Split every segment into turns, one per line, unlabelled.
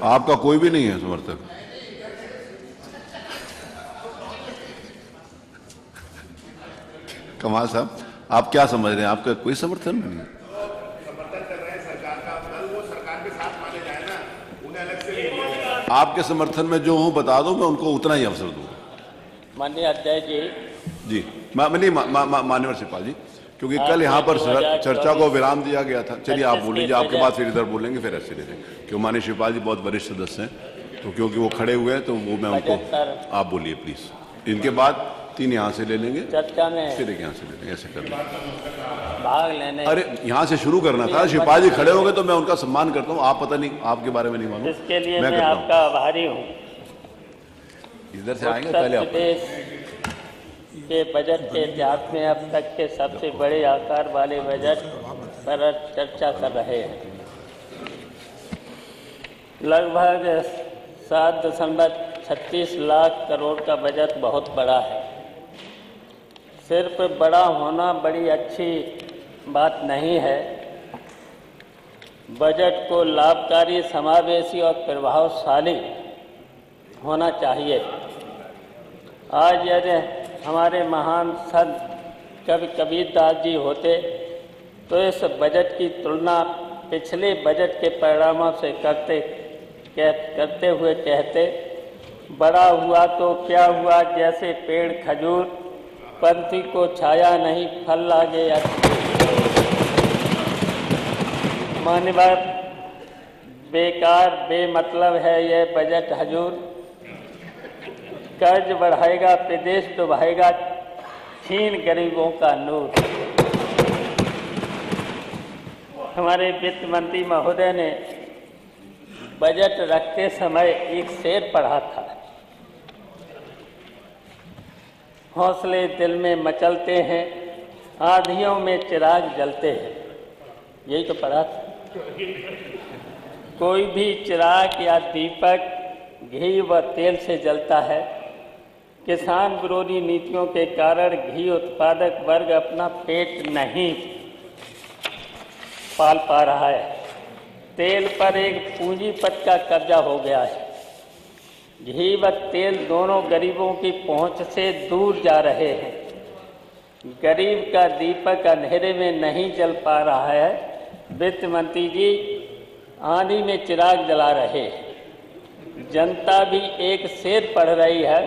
आपका कोई भी नहीं है समर्थक। कमाल साहब, आप क्या समझ रहे हैं? आपका कोई समर्थन नहीं है।
समर्थन कर रहे हैं सरकार का, कल वो सरकार के साथ माने जाए ना, उन्हें अलग से।
आपके समर्थन में जो हूं बता दो, मैं उनको उतना ही अवसर दूंगा।
माननीय अध्यक्ष
जी मान्यवर शिवपाल जी, क्योंकि कल यहाँ पर चर्चा को विराम दिया गया था। चलिए आप बोल लीजिए, आपके बाद फिर इधर बोलेंगे, फिर ऐसे ले लेंगे। क्यों माननीय शिवपाल जी बहुत वरिष्ठ सदस्य हैं, तो क्योंकि वो खड़े हुए हैं तो वो मैं उनको, आप बोलिए प्लीज। इनके बाद 3 यहाँ से ले लेंगे,
चर्चा में
फिर एक यहाँ से ले लेंगे, ऐसे कर लेंगे।
भाग लेने,
अरे यहाँ से शुरू करना था। शिवपाल जी खड़े हो गए तो मैं उनका सम्मान करता हूँ। आप पता नहीं, आपके बारे में नहीं मालूम,
इसके लिए मैं
करता हूं।
आपका आभारी हूँ।
इधर से आएंगे
उत्तर
पहले आप।
प्रदेश के बजट के इतिहास में अब तक के सबसे बड़े आकार वाले बजट पर चर्चा कर रहे हैं। लगभग 7.36 लाख करोड़ का बजट बहुत बड़ा है। सिर्फ बड़ा होना बड़ी अच्छी बात नहीं है, बजट को लाभकारी, समावेशी और प्रभावशाली होना चाहिए। आज यदि हमारे महान संत कवि कबीरदास जी होते तो इस बजट की तुलना पिछले बजट के परिणामों से करते हुए कहते, बड़ा हुआ तो क्या हुआ, जैसे पेड़ खजूर, पंथी को छाया नहीं, फल लागे अच्छे। मान्यवर, बेकार बेमतलब है यह बजट हजूर। कर्ज बढ़ाएगा, प्रदेश डुबाएगा, छीन गरीबों का नूर। हमारे वित्त मंत्री महोदय ने बजट रखते समय एक शेर पढ़ा था, हौसले दिल में मचलते हैं, आंधियों में चिराग जलते हैं। यही तो पढ़ा था। कोई भी चिराग या दीपक घी व तेल से जलता है। किसान विरोधी नीतियों के कारण घी उत्पादक वर्ग अपना पेट नहीं पाल पा रहा है। तेल पर एक पूंजीपत का कब्जा हो गया है। घी व तेल दोनों गरीबों की पहुंच से दूर जा रहे हैं। गरीब का दीपक अंधेरे में नहीं जल पा रहा है। वित्त मंत्री जी आंधी में चिराग जला रहे हैं। जनता भी एक शेर पढ़ रही है,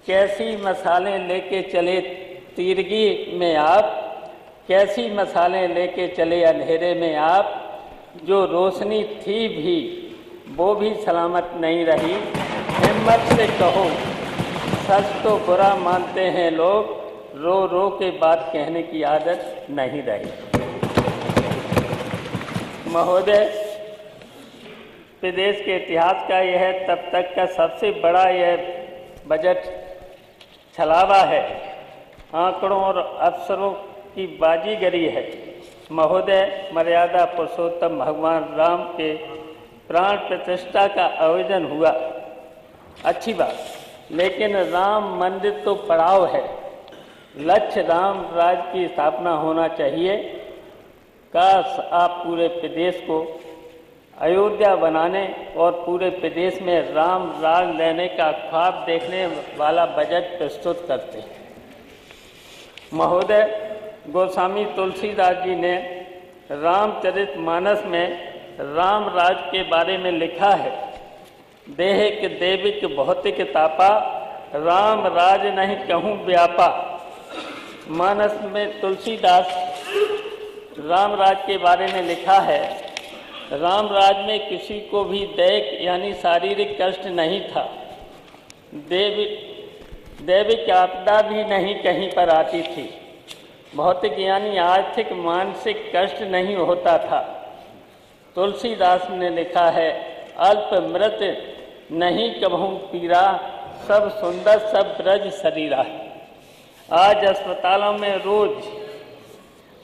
कैसी मसालें लेके चले तीरगी में आप, कैसी मसालें लेके चले अंधेरे में आप, जो रोशनी थी भी वो भी सलामत नहीं रही। हिम्मत से कहो, सच तो बुरा मानते हैं लोग, रो रो के बात कहने की आदत नहीं रही। महोदय, प्रदेश के इतिहास का यह तब तक का सबसे बड़ा यह बजट छलावा है, आंकड़ों और अफसरों की बाजीगरी है। महोदय, मर्यादा पुरुषोत्तम भगवान राम के प्राण प्रतिष्ठा का आयोजन हुआ, अच्छी बात, लेकिन राम मंदिर तो पड़ाव है। लक्ष्य राम राज्य की स्थापना होना चाहिए। काश आप पूरे प्रदेश को अयोध्या बनाने और पूरे प्रदेश में राम राज लेने का ख्वाब देखने वाला बजट प्रस्तुत करते। महोदय, गोस्वामी तुलसीदास जी ने रामचरितमानस में राम राज के बारे में लिखा है, देहिक देविक भौतिक तापा, राम राज नहीं कहूँ व्यापा। मानस में तुलसीदास राम राज के बारे में लिखा है, राम राज में किसी को भी दैहिक यानी शारीरिक कष्ट नहीं था, दैविक आपदा भी नहीं कहीं पर आती थी, भौतिक यानी आर्थिक मानसिक कष्ट नहीं होता था। तुलसीदास ने लिखा है, अल्प मृत नहीं कभू पीरा, सब सुंदर सब ब्रज शरीरा। आज अस्पतालों में रोज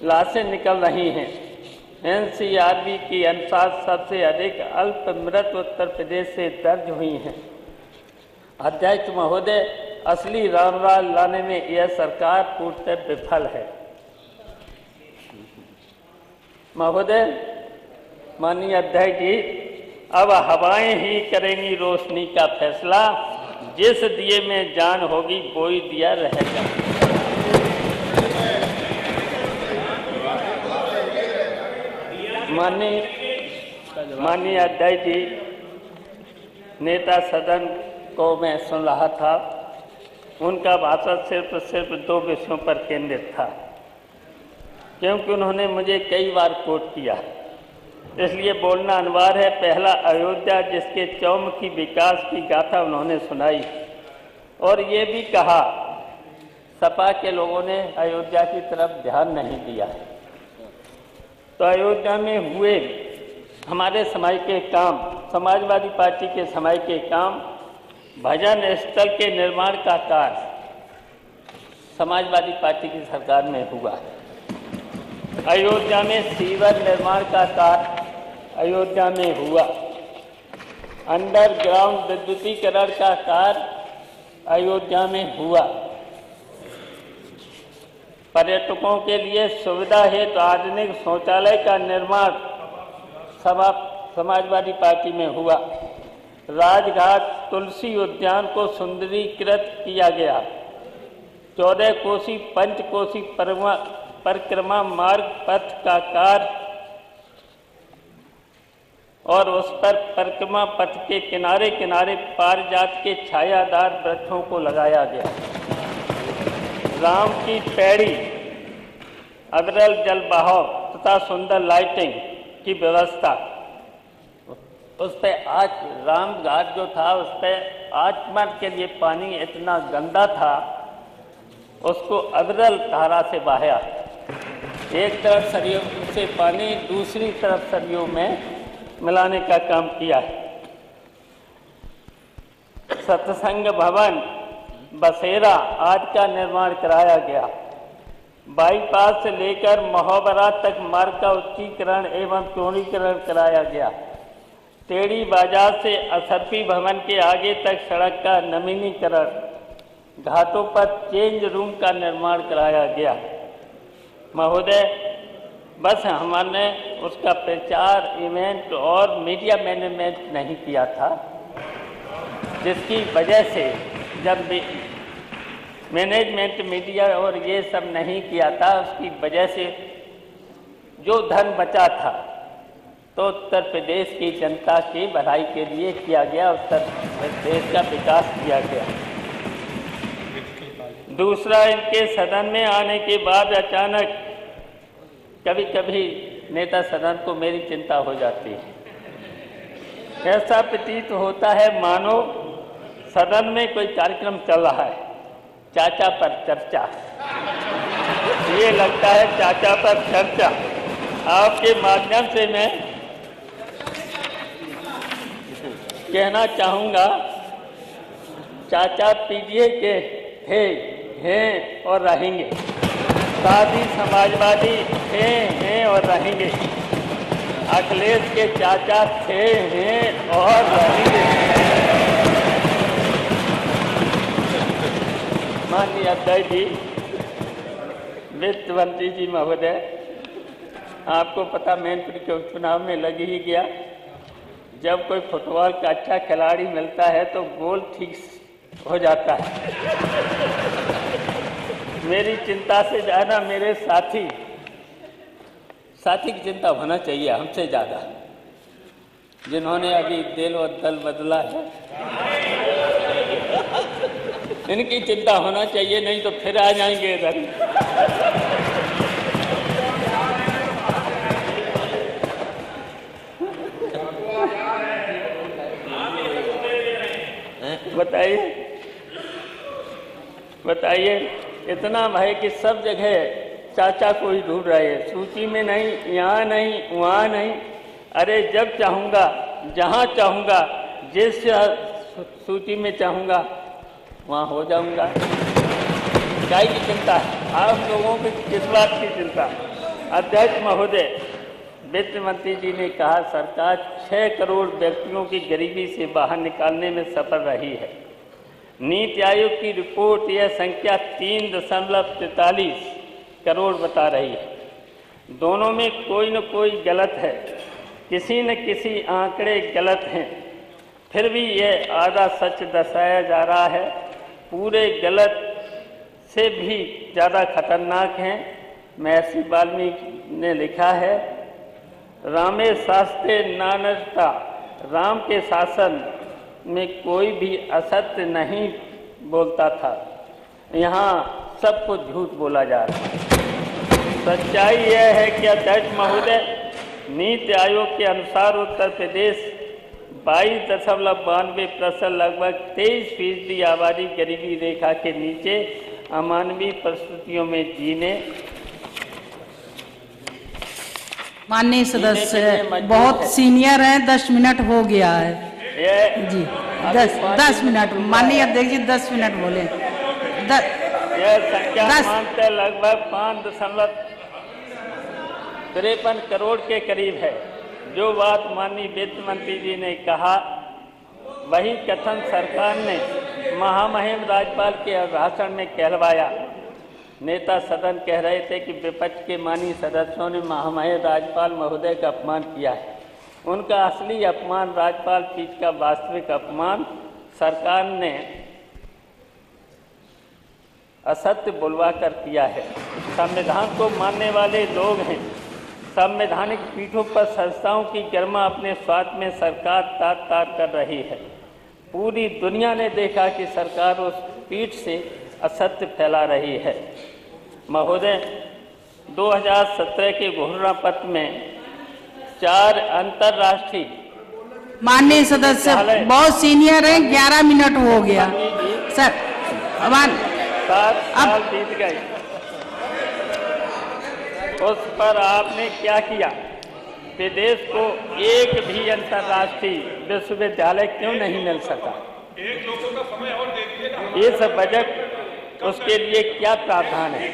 लाशें निकल रही हैं। एनसीआरबी के अनुसार सबसे अधिक अल्प मृत्यु उत्तर प्रदेश से दर्ज हुई हैं। अध्यक्ष महोदय, असली रामराज लाने में यह सरकार पूर्णतः विफल है। महोदय, माननीय अध्यक्ष जी, अब हवाएं ही करेंगी रोशनी का फैसला, जिस दिए में जान होगी वही दिया रहेगा। माननीय अध्यक्ष जी, नेता सदन को मैं सुन रहा था, उनका भाषण सिर्फ 2 विषयों पर केंद्रित था, क्योंकि उन्होंने मुझे कई बार कोट किया, इसलिए बोलना अनिवार्य है। पहला, अयोध्या, जिसके चौमुखी विकास की गाथा उन्होंने सुनाई और ये भी कहा सपा के लोगों ने अयोध्या की तरफ ध्यान नहीं दिया। तो अयोध्या में हुए हमारे समय के काम, समाजवादी पार्टी के समय के काम, भजन स्थल के निर्माण का कार्य समाजवादी पार्टी की सरकार में हुआ। अयोध्या में सीवर निर्माण का कार्य अयोध्या में हुआ। अंडरग्राउंड विद्युतीकरण का कार्य अयोध्या में हुआ। पर्यटकों के लिए सुविधा हेतु आधुनिक शौचालय का निर्माण समाजवादी पार्टी में हुआ। राजघाट तुलसी उद्यान को सुंदरीकृत किया गया। 14 कोसी पंचकोसी परिक्रमा मार्ग पथ का कार्य और उस पर परिक्रमा पथ के किनारे किनारे पारिजात के छायादार वृक्षों को लगाया गया। राम की पैड़ी, अविरल जल बहाव तथा सुंदर लाइटिंग की व्यवस्था। उस पर आज राम घाट जो था, उस पर आचमन के लिए पानी इतना गंदा था, उसको अविरल धारा से बहाया। एक तरफ सरयू से पानी, दूसरी तरफ सरयू में मिलाने का काम किया है। सत्संग भवन बसेरा आदि का निर्माण कराया गया। बाईपास से लेकर महोबरा तक मार्ग का उच्चीकरण एवं चौड़ीकरण कराया गया। टेढ़ी बाजार से असरफी भवन के आगे तक सड़क का नवीनीकरण, घाटों पर चेंज रूम का निर्माण कराया गया। महोदय, बस हमने उसका प्रचार, इवेंट और मीडिया मैनेजमेंट नहीं किया था, जिसकी वजह से जब मैनेजमेंट, मीडिया और ये सब नहीं किया था, उसकी वजह से जो धन बचा था तो उत्तर प्रदेश की जनता की भलाई के लिए किया गया, उत्तर प्रदेश का विकास किया गया। दूसरा, इनके सदन में आने के बाद अचानक कभी कभी नेता सदन को मेरी चिंता हो जाती है। ऐसा प्रतीत होता है मानो सदन में कोई कार्यक्रम चल रहा है, चाचा पर चर्चा। ये लगता है चाचा पर चर्चा। आपके माध्यम से मैं कहना चाहूँगा, चाचा पीढ़ी के थे, हैं और रहेंगे। दादी समाजवादी थे, हैं और रहेंगे। अखिलेश के चाचा थे, हैं और रहेंगे। माननीय अध्यक्ष जी, वित्त मंत्री जी महोदय, आपको पता मैनपुरी के उपचुनाव में लग ही गया। जब कोई फुटबॉल का अच्छा खिलाड़ी मिलता है तो गोल ठीक हो जाता है। मेरी चिंता से ज़्यादा मेरे साथी की चिंता होना चाहिए हमसे ज़्यादा, जिन्होंने अभी दिल और दल बदला है। इनकी चिंता होना चाहिए, नहीं तो फिर आ जाएंगे इधर। बताइए, इतना है कि सब जगह चाचा को ही ढूंढ रहे हैं, सूची में नहीं, यहाँ नहीं, वहाँ नहीं। अरे जब चाहूँगा, जहाँ चाहूँगा, जिस सूची में चाहूँगा वहाँ हो जाऊँगा। क्या की चिंता है आप लोगों की, किस बात की चिंता? अध्यक्ष महोदय, वित्त मंत्री जी ने कहा सरकार 6 करोड़ व्यक्तियों की गरीबी से बाहर निकालने में सफल रही है। नीति आयोग की रिपोर्ट यह संख्या 3.43 करोड़ बता रही है। दोनों में कोई न कोई गलत है। किसी न किसी आंकड़े गलत हैं, फिर भी ये आधा सच दर्शाया जा रहा है। पूरे गलत से भी ज़्यादा खतरनाक हैं। महर्षि वाल्मीकि ने लिखा है, रामे शास्त्रे नानरता, राम के शासन में कोई भी असत्य नहीं बोलता था। यहाँ सब कुछ झूठ बोला जा रहा है। सच्चाई यह है कि अध्यक्ष महोदय, नीति आयोग के अनुसार उत्तर प्रदेश 22.92% लगभग 23% आबादी गरीबी रेखा के नीचे अमानवीय परिस्थितियों में जीने।
माननीय सदस्य बहुत सीनियर हैं, 10 मिनट हो गया है जी। 10 मिनट माननीय अध्यक्ष जी, 10 मिनट बोले।
यह संख्या मानते लगभग 5.53 करोड़ के करीब है। जो बात माननीय वित्त मंत्री जी ने कहा, वही कथन सरकार ने महामहिम राज्यपाल के भाषण में कहलवाया। नेता सदन कह रहे थे कि विपक्ष के माननीय सदस्यों ने महामहिम राज्यपाल महोदय का अपमान किया है। उनका असली अपमान राज्यपाल पीठ का वास्तविक अपमान सरकार ने असत्य बुलवा कर किया है। संविधान को मानने वाले लोग हैं। संवैधानिक पीठों पर संस्थाओं की गरिमा अपने स्वार्थ में सरकार तार कर रही है। पूरी दुनिया ने देखा कि सरकार उस पीठ से असत्य फैला रही है। महोदय, 2017 के घोषणा पत्र में 4 अंतर्राष्ट्रीय
माननीय सदस्य बहुत सीनियर हैं, 11 मिनट हो गया सर।
7 साल बीत गए, उस पर आपने क्या किया? प्रदेश को एक भी अंतर्राष्ट्रीय विश्वविद्यालय क्यों नहीं मिल सका? इस बजट उसके लिए क्या प्रावधान है?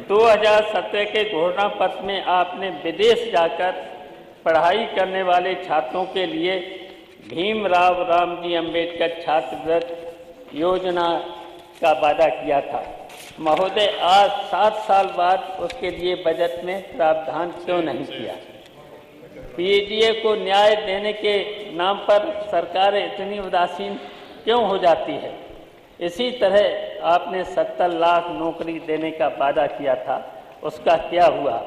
2017 के घोषणा पत्र में आपने विदेश जाकर पढ़ाई करने वाले छात्रों के लिए भीमराव रामजी अंबेडकर छात्रवृत्ति योजना का वादा किया था। महोदय, आज 7 साल बाद उसके लिए बजट में प्रावधान क्यों नहीं किया? पीएचडी को न्याय देने के नाम पर सरकार इतनी उदासीन क्यों हो जाती है? इसी तरह आपने 70 लाख नौकरी देने का वादा किया था, उसका क्या हुआ?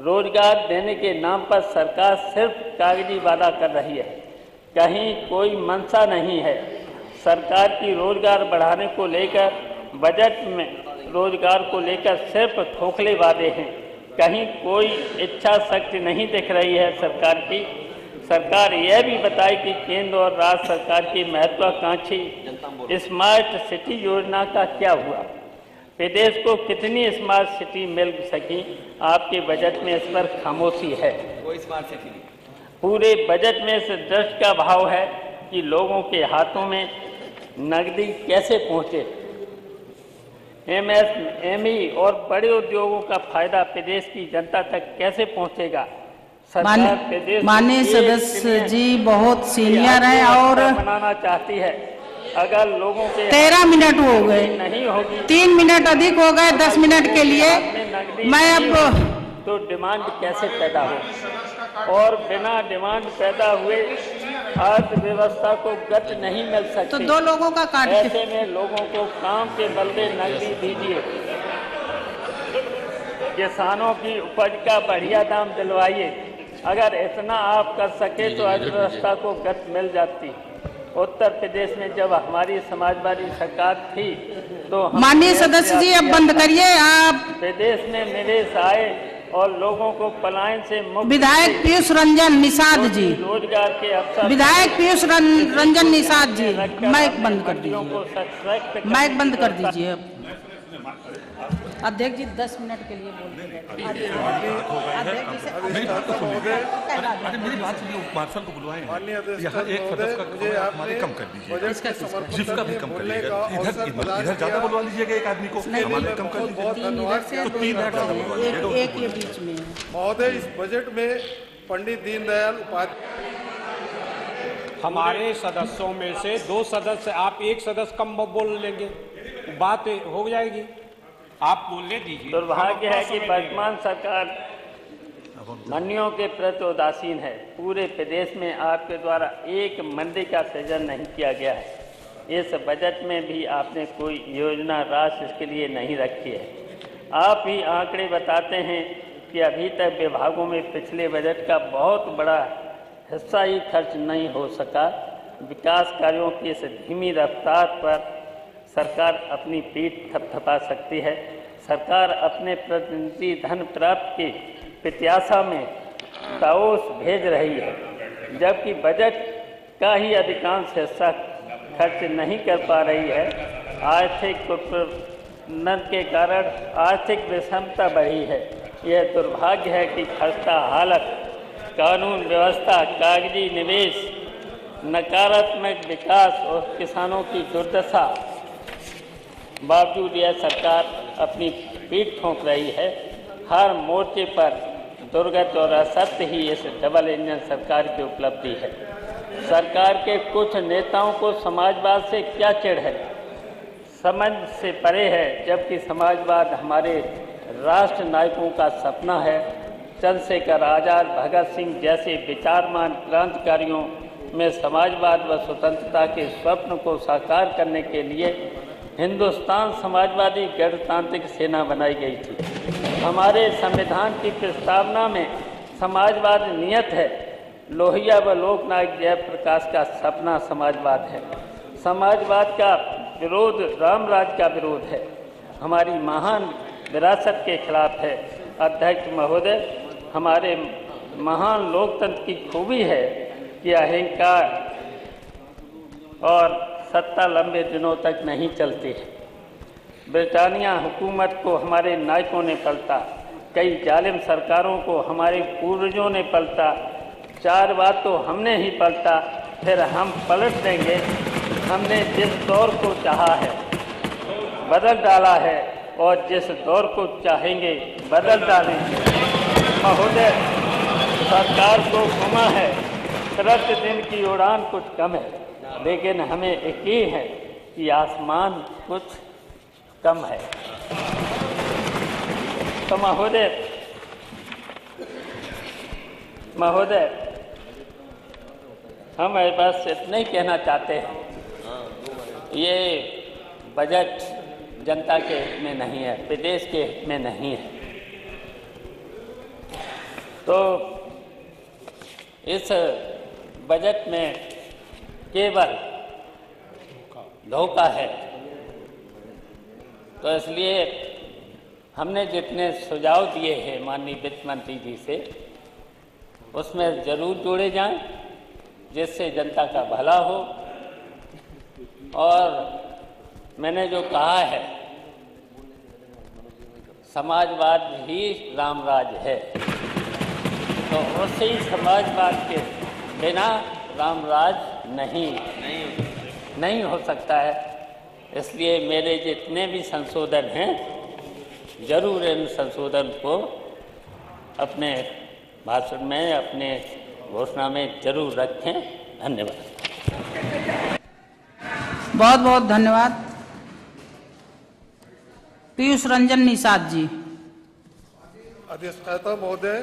रोजगार देने के नाम पर सरकार सिर्फ कागजी वादा कर रही है, कहीं कोई मंशा नहीं है। सरकार की रोजगार बढ़ाने को लेकर बजट में रोजगार को लेकर सिर्फ खोखले वादे हैं, कहीं कोई इच्छा शक्ति नहीं दिख रही है सरकार की। सरकार यह भी बताए कि केंद्र और राज्य सरकार की महत्वाकांक्षी स्मार्ट सिटी योजना का क्या हुआ? प्रदेश को कितनी स्मार्ट सिटी मिल सकी? आपके बजट में इस पर खामोशी है।
कोई स्मार्ट सिटी नहीं।
पूरे बजट में इस दृष्टि का भाव है कि लोगों के हाथों में नकदी कैसे पहुंचे। एमएसएमई और बड़े उद्योगों का फायदा प्रदेश की जनता तक कैसे पहुंचेगा?
माननीय सदस्य जी बहुत सीनियर हैं और
बनाना चाहती है। अगर लोगों के
13 मिनट हो गए,
नहीं होगी,
3 मिनट अधिक हो गए 10 मिनट के लिए। मैं अब
तो डिमांड कैसे पैदा हो? और बिना डिमांड पैदा हुए अर्थव्यवस्था को गति नहीं मिल सकती।
तो 2 लोगों का काट
ऐसे में लोगों को काम के बदले नकदी दीजिए, किसानों की उपज का बढ़िया दाम दिलवाइए। अगर इतना आप कर सके तो अर्थव्यवस्था को गति मिल जाती। उत्तर प्रदेश में जब हमारी समाजवादी सरकार थी तो
माननीय सदस्य जी अब बंद करिए। आप
प्रदेश में निवेश आए और लोगों को पलायन से मुक्त।
विधायक पीयूष रंजन निषाद जी,
रोजगार के अवसर,
विधायक पीयूष रंजन निषाद जी, माइक बंद कर दीजिए, माइक बंद कर दीजिए। अध्यक्ष जी 10 मिनट के लिए बोलते हैं।
मेरी बात सुनिए, मार्शल को बुलवाएं। यहाँ एक सदस्य का हमारे कम कर दीजिए, जिसका भी कम कर लीजिएगा। इधर ज्यादा बुलवा लीजिएगा एक आदमी को, हमारे कम कर दीजिए। तो 3 मिनट ज्यादा बुलवा लीजिएगा।
एक ये बीच में
महोदय, इस बजट में पंडित दीनदयाल उपाध्याय
हमारे सदस्यों में से 2 सदस्य, आप एक सदस्य कम बोल लेंगे, बात हो जाएगी। आप बोलने दीजिए।
दुर्भाग्य है कि वर्तमान सरकार मंडियों के प्रति उदासीन है। पूरे प्रदेश में आपके द्वारा एक मंडी का सृजन नहीं किया गया है। इस बजट में भी आपने कोई योजना राशि इसके लिए नहीं रखी है। आप ही आंकड़े बताते हैं कि अभी तक विभागों में पिछले बजट का बहुत बड़ा हिस्सा ही खर्च नहीं हो सका। विकास कार्यों की इस धीमी रफ्तार पर सरकार अपनी पीठ थपथपा सकती है। सरकार अपने प्रतिनिधि धन प्राप्त की प्रत्याशा में दावोस भेज रही है, जबकि बजट का ही अधिकांश हिस्सा खर्च नहीं कर पा रही है। आर्थिक कुप्रबंधन के कारण आर्थिक विषमता बढ़ी है। यह दुर्भाग्य है कि खस्ता हालत, कानून व्यवस्था, कागजी निवेश, नकारात्मक विकास और किसानों की दुर्दशा बावजूद यह सरकार अपनी पीठ ठोंक रही है। हर मोर्चे पर दुर्गत और असत्य ही इस डबल इंजन सरकार की उपलब्धि है। सरकार के कुछ नेताओं को समाजवाद से क्या चिढ़ है, समझ से परे है, जबकि समाजवाद हमारे राष्ट्र नायकों का सपना है। चंद्रशेखर आज़ाद, भगत सिंह जैसे विचारमान क्रांतिकारियों में समाजवाद व स्वतंत्रता के स्वप्न को साकार करने के लिए हिंदुस्तान समाजवादी गणतांत्रिक सेना बनाई गई थी। हमारे संविधान की प्रस्तावना में समाजवाद नियत है। लोहिया व लोकनायक जयप्रकाश का सपना समाजवाद है। समाजवाद का विरोध रामराज का विरोध है, हमारी महान विरासत के खिलाफ है। अध्यक्ष महोदय, हमारे महान लोकतंत्र की खूबी है कि अहंकार और सत्ता लंबे दिनों तक नहीं चलती है। ब्रिटानिया हुकूमत को हमारे नायकों ने पलटा, कई जालिम सरकारों को हमारे पूर्वजों ने पलटा। 4 बार तो हमने ही पलटा, फिर हम पलट देंगे। हमने जिस दौर को चाहा है बदल डाला है और जिस दौर को चाहेंगे बदल डालेंगे। महोदय, सरकार को घुमा है, प्रतिदिन की उड़ान कुछ कम है, लेकिन हमें यकीन है कि आसमान कुछ कम है। तो महोदय, हम बस इतना ही कहना चाहते हैं, ये बजट जनता के हित में नहीं है, प्रदेश के हित में नहीं है। तो इस बजट में केवल धोखा है। तो इसलिए हमने जितने सुझाव दिए हैं माननीय वित्त मंत्री जी से, उसमें ज़रूर जोड़े जाएं, जिससे जनता का भला हो। और मैंने जो कहा है, समाजवाद ही रामराज है, तो उसी समाजवाद के बिना रामराज नहीं हो सकता है। इसलिए मेरे जितने भी संशोधन हैं, जरूर इन संशोधन को अपने भाषण में, अपने घोषणा में जरूर रखें। धन्यवाद।
बहुत बहुत धन्यवाद। पीयूष रंजन निषाद जी।
अधिष्ठाता महोदय,